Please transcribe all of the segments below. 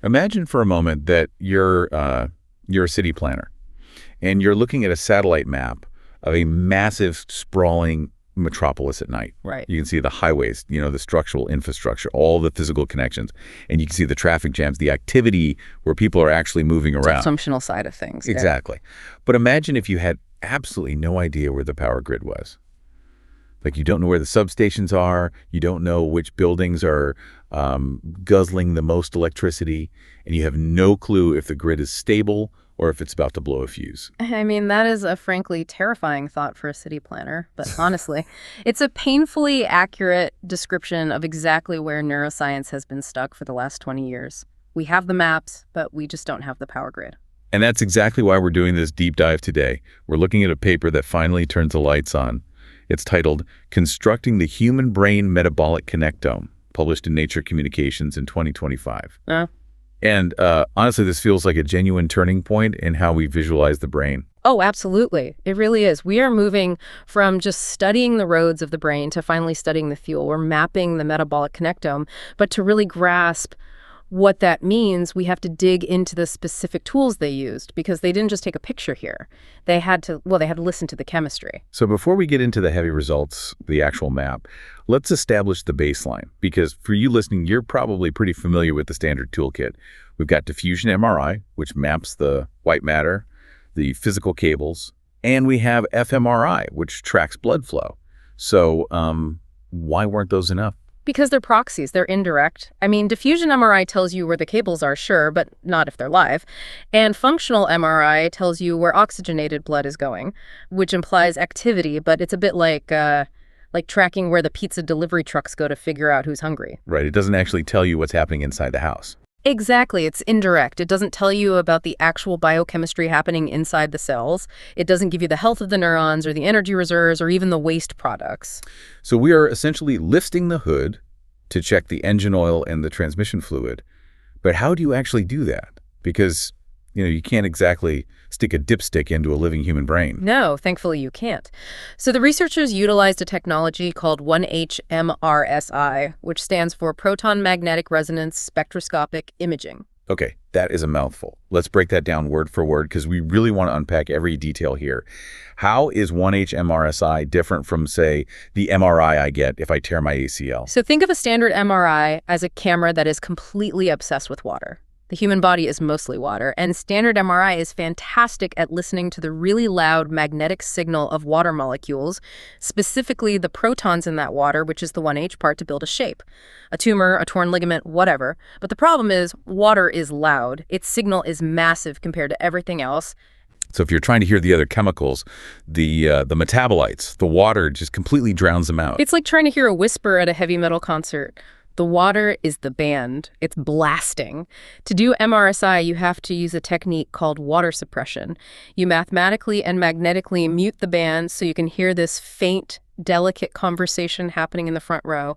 Imagine for a moment that you're a city planner, and you're looking at a satellite map of a massive, sprawling metropolis at night. Right. You can see the highways, the structural infrastructure, all the physical connections, and you can see the traffic jams, the activity where people are actually moving around. The functional side of things. Exactly. But imagine if you had absolutely no idea where the power grid was. Like, you don't know where the substations are, you don't know which buildings are guzzling the most electricity, and you have no clue if the grid is stable or if it's about to blow a fuse. I mean, that is a frankly terrifying thought for a city planner, but honestly, it's a painfully accurate description of exactly where neuroscience has been stuck for the last 20 years. We have the maps, but we just don't have the power grid. And that's exactly why we're doing this deep dive today. We're looking at a paper that finally turns the lights on. It's titled Constructing the Human Brain Metabolic Connectome, published in Nature Communications in 2025. And honestly, this feels like a genuine turning point in how we visualize the brain. Oh, absolutely. It really is. We are moving from just studying the roads of the brain to finally studying the fuel. We're mapping the metabolic connectome, but to really grasp what that means, we have to dig into the specific tools they used, because they didn't just take a picture here. They had to listen to the chemistry. So before we get into the heavy results, the actual map, let's establish the baseline, because for you listening, you're probably pretty familiar with the standard toolkit. We've got diffusion MRI, which maps the white matter, the physical cables, and we have fMRI, which tracks blood flow. So why weren't those enough? Because they're proxies, they're indirect. I mean, diffusion MRI tells you where the cables are, sure, but not if they're live. And functional MRI tells you where oxygenated blood is going, which implies activity, but it's a bit like tracking where the pizza delivery trucks go to figure out who's hungry. Right, it doesn't actually tell you what's happening inside the house. Exactly, it's indirect. It doesn't tell you about the actual biochemistry happening inside the cells. It doesn't give you the health of the neurons or the energy reserves or even the waste products. So we are essentially lifting the hood to check the engine oil and the transmission fluid. But how do you actually do that? Because, you can't exactly stick a dipstick into a living human brain. No, thankfully you can't. So the researchers utilized a technology called 1H MRSI, which stands for proton magnetic resonance spectroscopic imaging. Okay, that is a mouthful. Let's break that down word for word, because we really want to unpack every detail here. How is 1H MRSI different from, say, the MRI I get if I tear my ACL? So think of a standard MRI as a camera that is completely obsessed with water. The human body is mostly water, and standard MRI is fantastic at listening to the really loud magnetic signal of water molecules, specifically the protons in that water, which is the 1H part, to build a shape. A tumor, a torn ligament, whatever. But the problem is, water is loud. Its signal is massive compared to everything else. So if you're trying to hear the other chemicals, the metabolites, the water just completely drowns them out. It's like trying to hear a whisper at a heavy metal concert. The water is the band. It's blasting. To do MRSI, you have to use a technique called water suppression. You mathematically and magnetically mute the band so you can hear this faint, delicate conversation happening in the front row.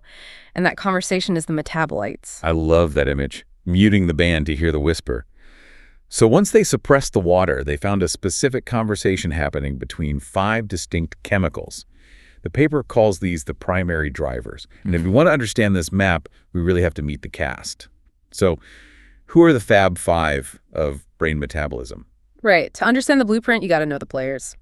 And that conversation is the metabolites. I love that image, muting the band to hear the whisper. So once they suppressed the water, they found a specific conversation happening between 5 distinct chemicals. The paper calls these the primary drivers. And if we want to understand this map, we really have to meet the cast. So who are the Fab Five of brain metabolism? Right. To understand the blueprint, you got to know the players.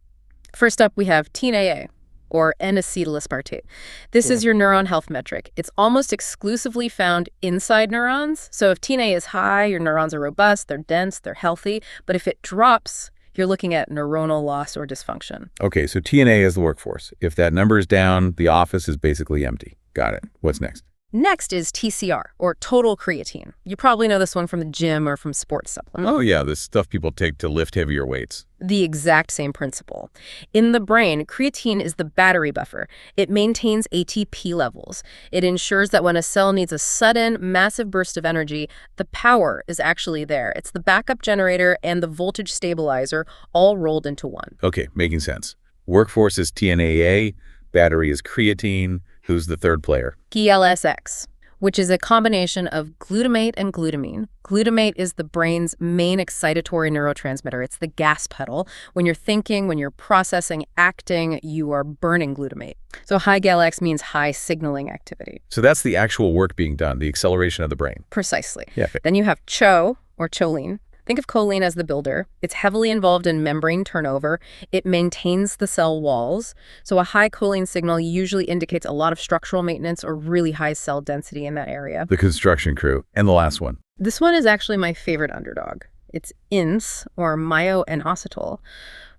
First up, we have t-SNE, or N-acetyl-aspartate. This is your neuron health metric. It's almost exclusively found inside neurons. So if t-SNE is high, your neurons are robust, they're dense, they're healthy. But if it drops, you're looking at neuronal loss or dysfunction. Okay, so t-SNE is the workforce. If that number is down, the office is basically empty. Got it. What's next? Next is TCR, or total creatine. You probably know this one from the gym or from sports supplements. Oh yeah, the stuff people take to lift heavier weights. The exact same principle. In the brain, creatine is the battery buffer. It maintains ATP levels. It ensures that when a cell needs a sudden, massive burst of energy, the power is actually there. It's the backup generator and the voltage stabilizer all rolled into one. Okay, making sense. Workforce is tNAA, battery is creatine. Who's the third player? GLSX. which is a combination of glutamate and glutamine. Glutamate is the brain's main excitatory neurotransmitter. It's the gas pedal. When you're thinking, when you're processing, acting, you are burning glutamate. So high GALX means high signaling activity. So that's the actual work being done, the acceleration of the brain. Precisely. Yeah. Then you have CHO, or choline. Think of choline as the builder. It's heavily involved in membrane turnover. It maintains the cell walls. So a high choline signal usually indicates a lot of structural maintenance or really high cell density in that area. The construction crew. And the last one. This one is actually my favorite underdog. It's INS, or myo-inositol.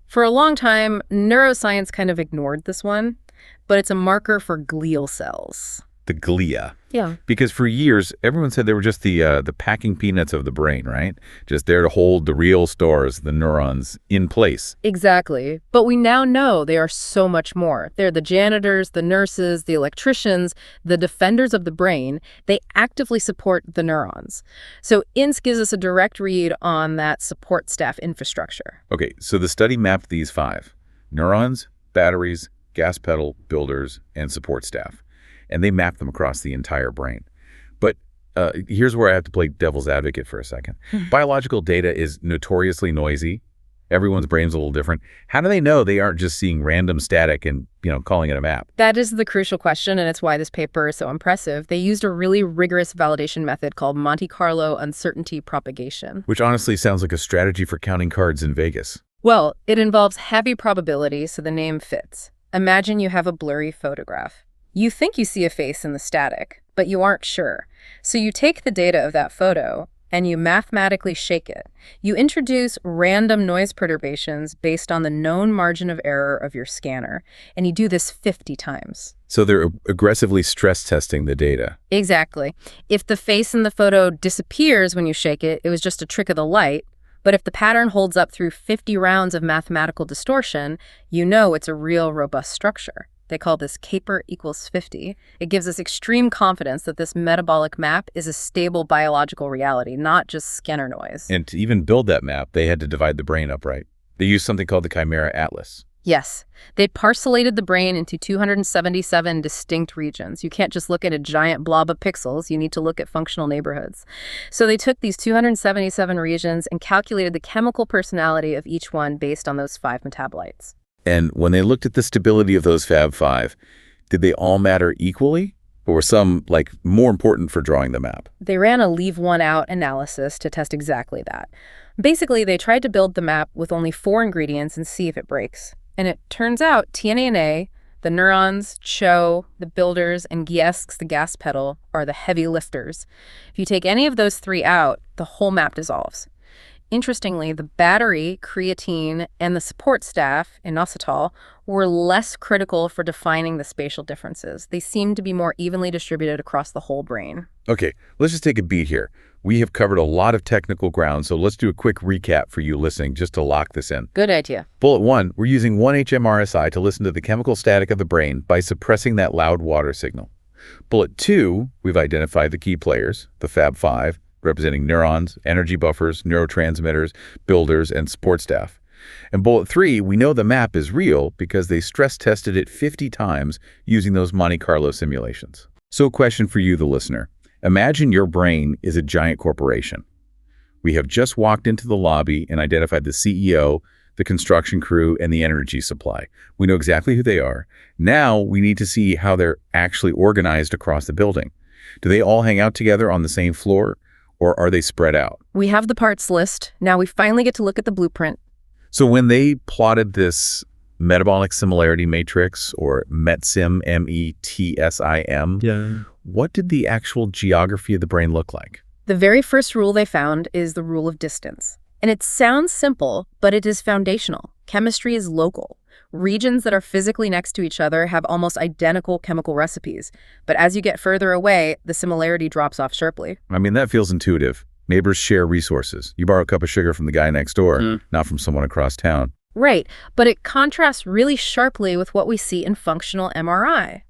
For a long time, neuroscience kind of ignored this one, but it's a marker for glial cells. The glia. Yeah. Because for years, everyone said they were just the packing peanuts of the brain, right? Just there to hold the real stores, the neurons, in place. Exactly. But we now know they are so much more. They're the janitors, the nurses, the electricians, the defenders of the brain. They actively support the neurons. So INS gives us a direct read on that support staff infrastructure. Okay, so the study mapped these 5. Neurons, batteries, gas pedal, builders, and support staff. And they map them across the entire brain. But here's where I have to play devil's advocate for a second. Biological data is notoriously noisy. Everyone's brain's a little different. How do they know they aren't just seeing random static and, calling it a map? That is the crucial question, and it's why this paper is so impressive. They used a really rigorous validation method called Monte Carlo uncertainty propagation. Which honestly sounds like a strategy for counting cards in Vegas. Well, it involves heavy probability, so the name fits. Imagine you have a blurry photograph. You think you see a face in the static, but you aren't sure. So you take the data of that photo and you mathematically shake it. You introduce random noise perturbations based on the known margin of error of your scanner, and you do this 50 times. So they're aggressively stress testing the data. Exactly. If the face in the photo disappears when you shake it, it was just a trick of the light. But if the pattern holds up through 50 rounds of mathematical distortion, you know it's a real robust structure. They call this caper equals 50. It gives us extreme confidence that this metabolic map is a stable biological reality, not just scanner noise. And to even build that map, they had to divide the brain up, right? They used something called the Chimera Atlas. Yes. They parcellated the brain into 277 distinct regions. You can't just look at a giant blob of pixels. You need to look at functional neighborhoods. So they took these 277 regions and calculated the chemical personality of each one based on those 5 metabolites. And when they looked at the stability of those Fab 5, did they all matter equally? Or were some, more important for drawing the map? They ran a leave one out analysis to test exactly that. Basically, they tried to build the map with only 4 ingredients and see if it breaks. And it turns out tNA, the neurons, CHO, the builders, and GIESC, the gas pedal, are the heavy lifters. If you take any of those 3 out, the whole map dissolves. Interestingly, the battery, creatine, and the support staff, inositol, were less critical for defining the spatial differences. They seemed to be more evenly distributed across the whole brain. Okay, let's just take a beat here. We have covered a lot of technical ground, so let's do a quick recap for you listening just to lock this in. Good idea. Bullet 1, we're using 1H-MRSI to listen to the chemical static of the brain by suppressing that loud water signal. Bullet 2, we've identified the key players, the Fab 5, representing neurons, energy buffers, neurotransmitters, builders, and support staff. And bullet 3, we know the map is real because they stress tested it 50 times using those Monte Carlo simulations. So a question for you, the listener. Imagine your brain is a giant corporation. We have just walked into the lobby and identified the CEO, the construction crew, and the energy supply. We know exactly who they are. Now we need to see how they're actually organized across the building. Do they all hang out together on the same floor? Or are they spread out? We have the parts list. Now we finally get to look at the blueprint. So when they plotted this metabolic similarity matrix, or MetSim, METSIM, what did the actual geography of the brain look like? The very first rule they found is the rule of distance. And it sounds simple, but it is foundational. Chemistry is local. Regions that are physically next to each other have almost identical chemical recipes. But as you get further away, the similarity drops off sharply. I mean, that feels intuitive. Neighbors share resources. You borrow a cup of sugar from the guy next door, not from someone across town. Right, but it contrasts really sharply with what we see in functional MRI.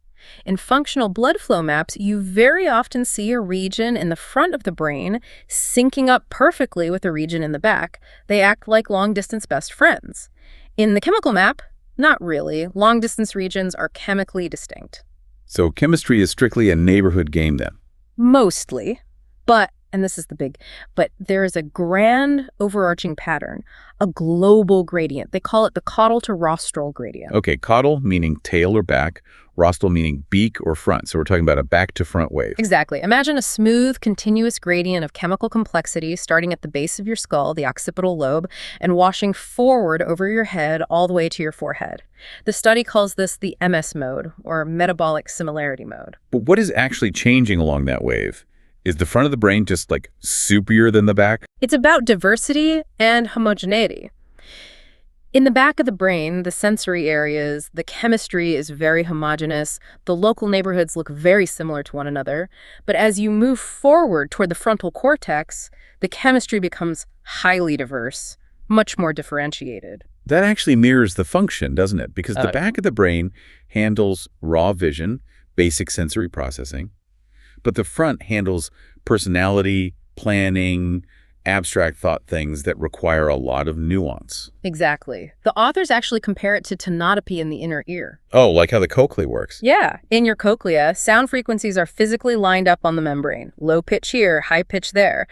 In functional blood flow maps, you very often see a region in the front of the brain syncing up perfectly with a region in the back. They act like long-distance best friends. In the chemical map, not really. Long-distance regions are chemically distinct. So chemistry is strictly a neighborhood game then? Mostly. But, and this is the big, but there is a grand overarching pattern, a global gradient. They call it the caudal to rostral gradient. Okay, caudal meaning tail or back, rostral meaning beak or front. So we're talking about a back to front wave. Exactly. Imagine a smooth, continuous gradient of chemical complexity starting at the base of your skull, the occipital lobe, and washing forward over your head all the way to your forehead. The study calls this the MS mode, or metabolic similarity mode. But what is actually changing along that wave? Is the front of the brain just like superior than the back? It's about diversity and homogeneity. In the back of the brain, the sensory areas, the chemistry is very homogeneous. The local neighborhoods look very similar to one another. But as you move forward toward the frontal cortex, the chemistry becomes highly diverse, much more differentiated. That actually mirrors the function, doesn't it? Because the back of the brain handles raw vision, basic sensory processing, but the front handles personality, planning, abstract thought things that require a lot of nuance. Exactly. The authors actually compare it to tonotopy in the inner ear. Oh, like how the cochlea works. Yeah. In your cochlea, sound frequencies are physically lined up on the membrane. Low pitch here, high pitch there.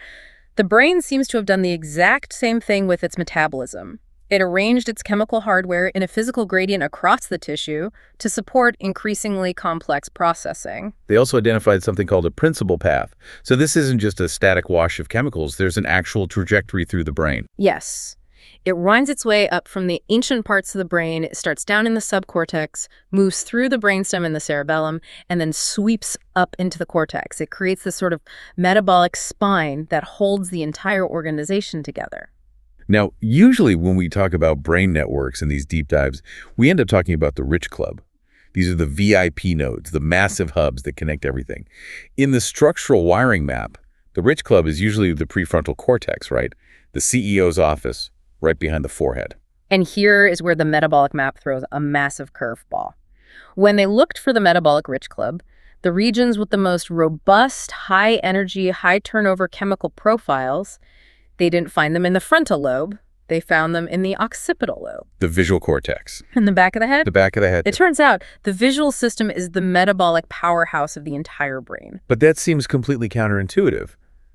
The brain seems to have done the exact same thing with its metabolism. It arranged its chemical hardware in a physical gradient across the tissue to support increasingly complex processing. They also identified something called a principal path. So this isn't just a static wash of chemicals. There's an actual trajectory through the brain. Yes. It winds its way up from the ancient parts of the brain. It starts down in the subcortex, moves through the brainstem and the cerebellum, and then sweeps up into the cortex. It creates this sort of metabolic spine that holds the entire organization together. Now, usually when we talk about brain networks in these deep dives, we end up talking about the rich club. These are the VIP nodes, the massive hubs that connect everything. In the structural wiring map, the rich club is usually the prefrontal cortex, right? The CEO's office, right behind the forehead. And here is where the metabolic map throws a massive curveball. When they looked for the metabolic rich club, the regions with the most robust, high-energy, high-turnover chemical profiles, they didn't find them in the frontal lobe. They found them in the occipital lobe. The visual cortex. In the back of the head? The back of the head. It turns out the visual system is the metabolic powerhouse of the entire brain. But that seems completely counterintuitive.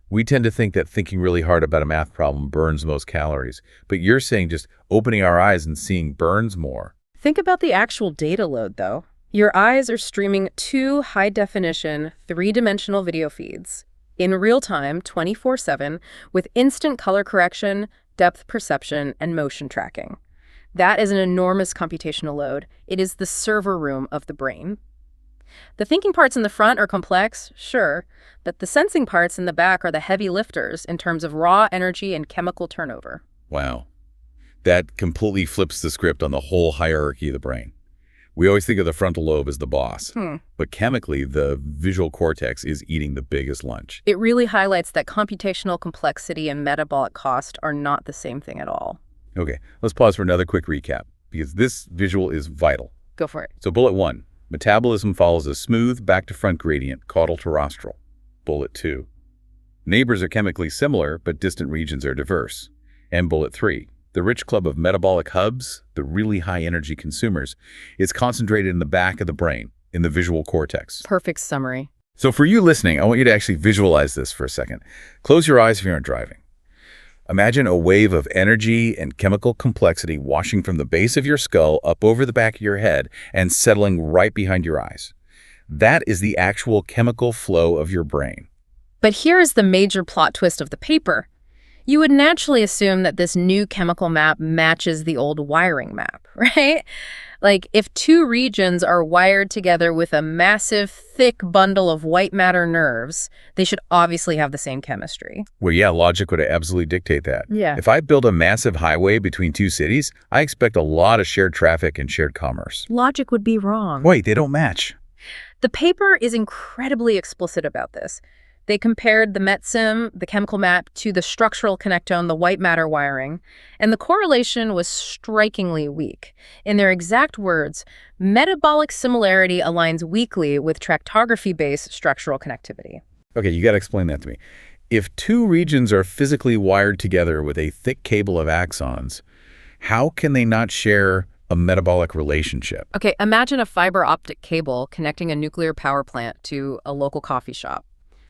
We tend to think that thinking really hard about a math problem burns most calories. But you're saying just opening our eyes and seeing burns more. Think about the actual data load, though. Your eyes are streaming 2 high-definition, 3-dimensional video feeds in real time, 24/7, with instant color correction, depth perception, and motion tracking. That is an enormous computational load. It is the server room of the brain. The thinking parts in the front are complex, sure, but the sensing parts in the back are the heavy lifters in terms of raw energy and chemical turnover. Wow. That completely flips the script on the whole hierarchy of the brain. We always think of the frontal lobe as the boss, but chemically, the visual cortex is eating the biggest lunch. It really highlights that computational complexity and metabolic cost are not the same thing at all. Okay, let's pause for another quick recap, because this visual is vital. Go for it. So bullet 1, metabolism follows a smooth back-to-front gradient, caudal to rostral. Bullet 2, neighbors are chemically similar, but distant regions are diverse. And bullet 3, the rich club of metabolic hubs, the really high-energy consumers, is concentrated in the back of the brain, in the visual cortex. Perfect summary. So for you listening, I want you to actually visualize this for a second. Close your eyes if you aren't driving. Imagine a wave of energy and chemical complexity washing from the base of your skull up over the back of your head and settling right behind your eyes. That is the actual chemical flow of your brain. But here is the major plot twist of the paper. You would naturally assume that this new chemical map matches the old wiring map, right? Like, if 2 regions are wired together with a massive, thick bundle of white matter nerves, they should obviously have the same chemistry. Well, yeah, logic would absolutely dictate that. Yeah. If I build a massive highway between 2 cities, I expect a lot of shared traffic and shared commerce. Logic would be wrong. Wait, they don't match. The paper is incredibly explicit about this. They compared the MetSim, the chemical map, to the structural connectome, the white matter wiring, and the correlation was strikingly weak. In their exact words, metabolic similarity aligns weakly with tractography-based structural connectivity. Okay, you got to explain that to me. If 2 regions are physically wired together with a thick cable of axons, how can they not share a metabolic relationship? Okay, imagine a fiber optic cable connecting a nuclear power plant to a local coffee shop.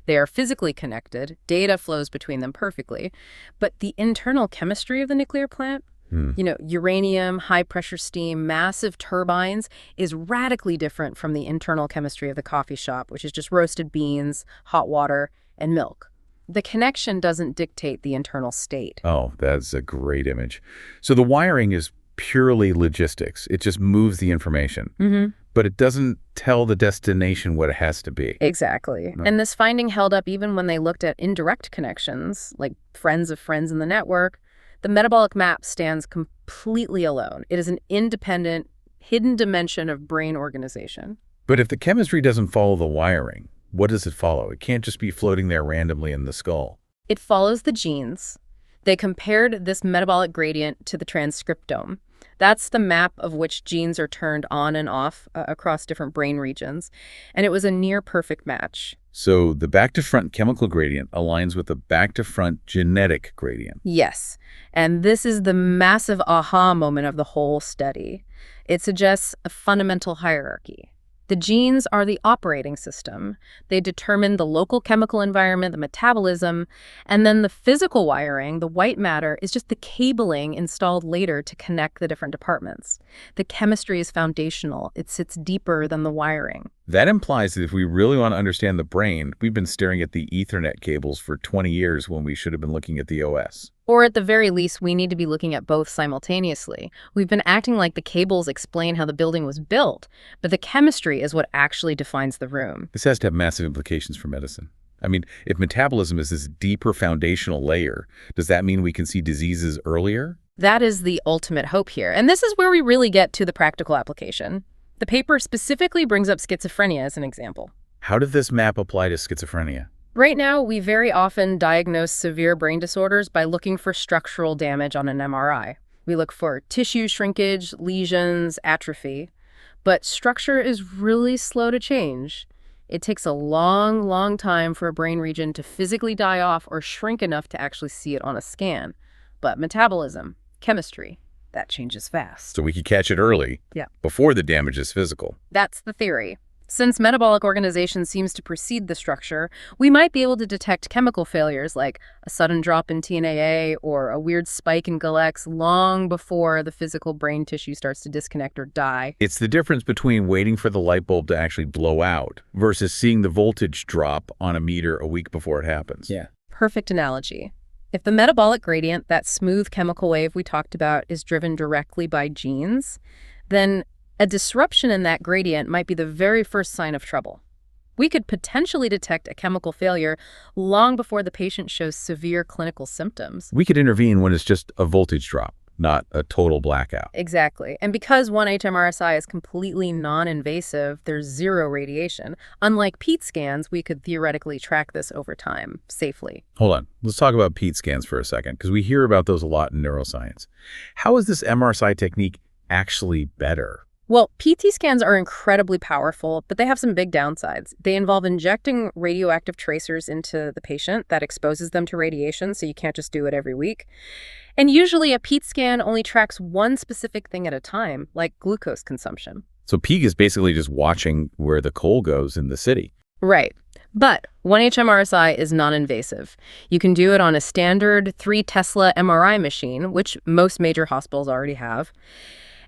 They are physically connected. Data flows between them perfectly. But the internal chemistry of the nuclear plant, uranium, high-pressure steam, massive turbines, is radically different from the internal chemistry of the coffee shop, which is just roasted beans, hot water, and milk. The connection doesn't dictate the internal state. Oh, that's a great image. So the wiring is purely logistics. It just moves the information. But it doesn't tell the destination what it has to be. Exactly. No. And this finding held up even when they looked at indirect connections, like friends of friends in the network. The metabolic map stands completely alone. It is an independent, hidden dimension of brain organization. But if the chemistry doesn't follow the wiring, what does it follow? It can't just be floating there randomly in the skull. It follows the genes. They compared this metabolic gradient to the transcriptome. That's the map of which genes are turned on and off across different brain regions. And it was a near-perfect match. So the back-to-front chemical gradient aligns with the back-to-front genetic gradient. Yes. And this is the massive aha moment of the whole study. It suggests a fundamental hierarchy. The genes are the operating system. They determine the local chemical environment, the metabolism, and then the physical wiring, the white matter, is just the cabling installed later to connect the different departments. The chemistry is foundational. It sits deeper than the wiring. That implies that if we really want to understand the brain, we've been staring at the Ethernet cables for 20 years when we should have been looking at the OS. Or at the very least, we need to be looking at both simultaneously. We've been acting like the cables explain how the building was built, but the chemistry is what actually defines the room. This has to have massive implications for medicine. I mean, if metabolism is this deeper foundational layer, does that mean we can see diseases earlier? That is the ultimate hope here. And this is where we really get to the practical application. The paper specifically brings up schizophrenia as an example. How did this map apply to schizophrenia? Right now, we very often diagnose severe brain disorders by looking for structural damage on an MRI. We look for tissue shrinkage, lesions, atrophy. But structure is really slow to change. It takes a long, long time for a brain region to physically die off or shrink enough to actually see it on a scan. But metabolism, chemistry, that changes fast. So we could catch it early, before the damage is physical. That's the theory. Since metabolic organization seems to precede the structure, we might be able to detect chemical failures like a sudden drop in TNAA or a weird spike in GALX long before the physical brain tissue starts to disconnect or die. It's the difference between waiting for the light bulb to actually blow out versus seeing the voltage drop on a meter a week before it happens. Yeah. Perfect analogy. If the metabolic gradient, that smooth chemical wave we talked about, is driven directly by genes, then a disruption in that gradient might be the very first sign of trouble. We could potentially detect a chemical failure long before the patient shows severe clinical symptoms. We could intervene when it's just a voltage drop, not a total blackout. Exactly. And because 1H-MRSI is completely non-invasive, there's zero radiation. Unlike PET scans, we could theoretically track this over time, safely. Hold on. Let's talk about PET scans for a second, because we hear about those a lot in neuroscience. How is this MRSI technique actually better? Well, PET scans are incredibly powerful, but they have some big downsides. They involve injecting radioactive tracers into the patient that exposes them to radiation, so you can't just do it every week. And usually a PET scan only tracks one specific thing at a time, like glucose consumption. So PET is basically just watching where the coal goes in the city. Right. But 1H-MRSI is non-invasive. You can do it on a standard 3 Tesla MRI machine, which most major hospitals already have.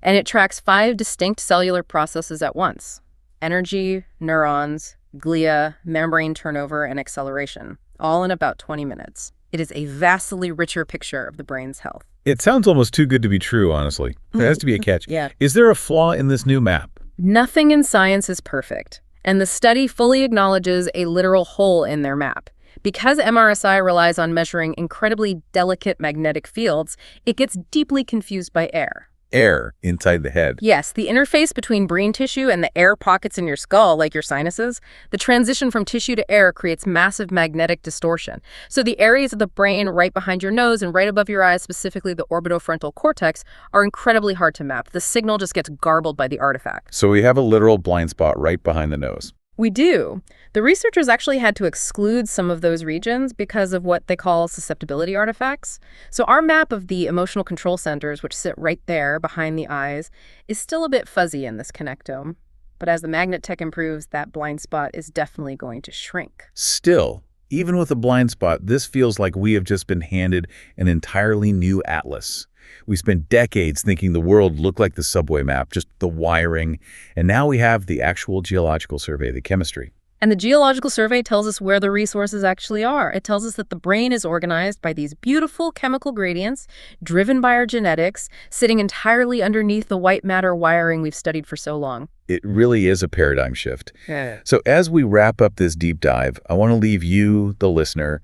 And it tracks 5 distinct cellular processes at once: energy, neurons, glia, membrane turnover, and acceleration, all in about 20 minutes. It is a vastly richer picture of the brain's health. It sounds almost too good to be true, honestly. There has to be a catch. Yeah. Is there a flaw in this new map? Nothing in science is perfect, and the study fully acknowledges a literal hole in their map. Because MRSI relies on measuring incredibly delicate magnetic fields, it gets deeply confused by air. Air inside the head. Yes, the interface between brain tissue and the air pockets in your skull, like your sinuses, the transition from tissue to air creates massive magnetic distortion. So the areas of the brain right behind your nose and right above your eyes, specifically the orbitofrontal cortex, are incredibly hard to map. The signal just gets garbled by the artifact. So we have a literal blind spot right behind the nose. We do. The researchers actually had to exclude some of those regions because of what they call susceptibility artifacts. So our map of the emotional control centers, which sit right there behind the eyes, is still a bit fuzzy in this connectome. But as the magnet tech improves, that blind spot is definitely going to shrink. Still, Even with a blind spot, this feels like we have just been handed an entirely new atlas. We spent decades thinking the world looked like the subway map, just the wiring, and now we have the actual geological survey, the chemistry. And the geological survey tells us where the resources actually are. It tells us that the brain is organized by these beautiful chemical gradients driven by our genetics, sitting entirely underneath the white matter wiring we've studied for so long. It really is a paradigm shift. Yeah. So as we wrap up this deep dive, I want to leave you, the listener,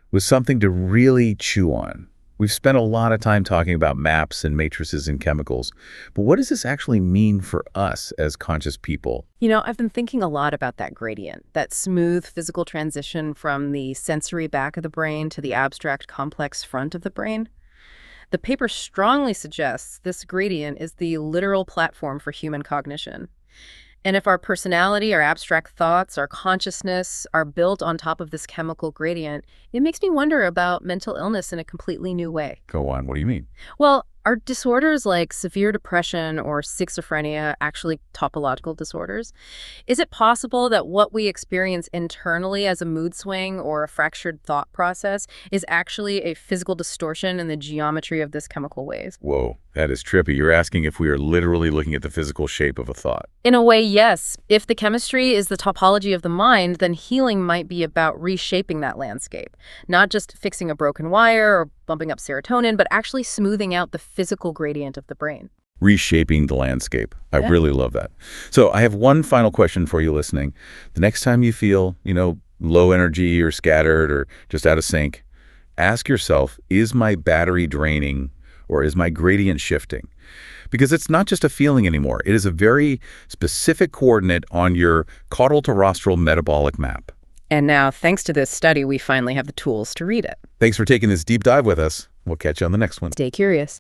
with something to really chew on. We've spent a lot of time talking about maps and matrices and chemicals, but what does this actually mean for us as conscious people? You know, I've been thinking a lot about that gradient, that smooth physical transition from the sensory back of the brain to the abstract complex front of the brain. The paper strongly suggests this gradient is the literal platform for human cognition. And if our personality, our abstract thoughts, our consciousness are built on top of this chemical gradient, it makes me wonder about mental illness in a completely new way. Go on, what do you mean? Well, are disorders like severe depression or schizophrenia actually topological disorders? Is it possible that what we experience internally as a mood swing or a fractured thought process is actually a physical distortion in the geometry of this chemical wave? Whoa, that is trippy. You're asking if we are literally looking at the physical shape of a thought. In a way, yes. If the chemistry is the topology of the mind, then healing might be about reshaping that landscape, not just fixing a broken wire or bumping up serotonin, but actually smoothing out the physical gradient of the brain. Reshaping the landscape. I Yeah. really love that. So I have one final question for you listening. The next time you feel, low energy or scattered or just out of sync, ask yourself, is my battery draining or is my gradient shifting? Because it's not just a feeling anymore. It is a very specific coordinate on your caudal to rostral metabolic map. And now, thanks to this study, we finally have the tools to read it. Thanks for taking this deep dive with us. We'll catch you on the next one. Stay curious.